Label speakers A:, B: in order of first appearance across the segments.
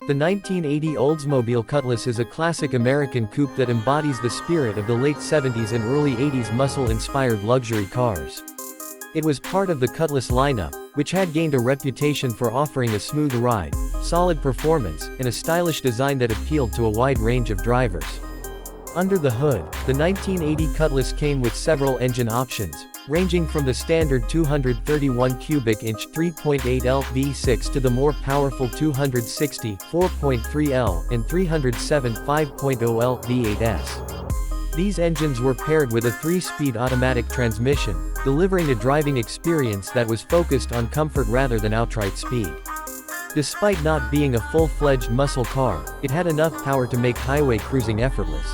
A: The 1980 Oldsmobile Cutlass is a classic American coupe that embodies the spirit of the late 70s and early 80s muscle-inspired luxury cars. It was part of the Cutlass lineup, which had gained a reputation for offering a smooth ride, solid performance, and a stylish design that appealed to a wide range of drivers. Under the hood, the 1980 Cutlass came with several engine options, ranging from the standard 231 cubic inch 3.8L V6 to the more powerful 260 4.3L and 307 5.0L V8S. These engines were paired with a 3-speed automatic transmission, delivering a driving experience that was focused on comfort rather than outright speed. Despite not being a full-fledged muscle car, it had enough power to make highway cruising effortless.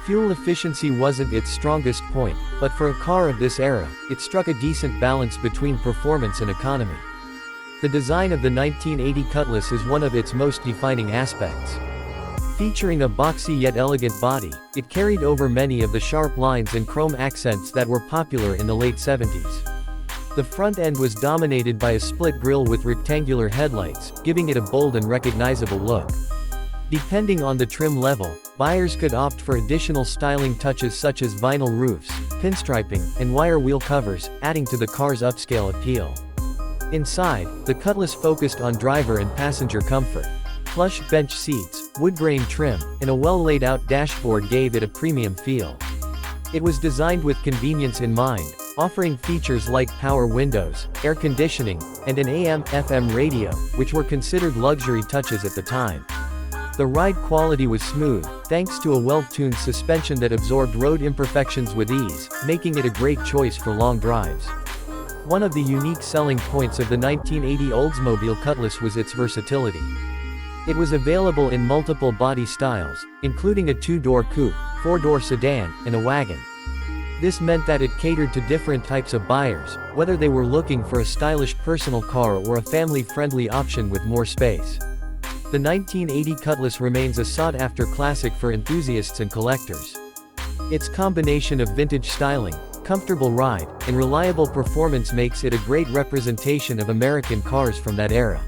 A: Fuel efficiency wasn't its strongest point, but for a car of this era, it struck a decent balance between performance and economy. The design of the 1980 Cutlass is one of its most defining aspects. Featuring a boxy yet elegant body, it carried over many of the sharp lines and chrome accents that were popular in the late 70s. The front end was dominated by a split grille with rectangular headlights, giving it a bold and recognizable look. Depending on the trim level, buyers could opt for additional styling touches such as vinyl roofs, pinstriping, and wire wheel covers, adding to the car's upscale appeal. Inside, the Cutlass focused on driver and passenger comfort. Plush bench seats, wood grain trim, and a well-laid-out dashboard gave it a premium feel. It was designed with convenience in mind, offering features like power windows, air conditioning, and an AM/FM radio, which were considered luxury touches at the time. The ride quality was smooth, thanks to a well-tuned suspension that absorbed road imperfections with ease, making it a great choice for long drives. One of the unique selling points of the 1980 Oldsmobile Cutlass was its versatility. It was available in multiple body styles, including a 2-door coupe, 4-door sedan, and a wagon. This meant that it catered to different types of buyers, whether they were looking for a stylish personal car or a family-friendly option with more space. The 1980 Cutlass remains a sought-after classic for enthusiasts and collectors. Its combination of vintage styling, comfortable ride, and reliable performance makes it a great representation of American cars from that era.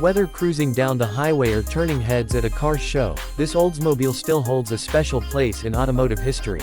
A: Whether cruising down the highway or turning heads at a car show, this Oldsmobile still holds a special place in automotive history.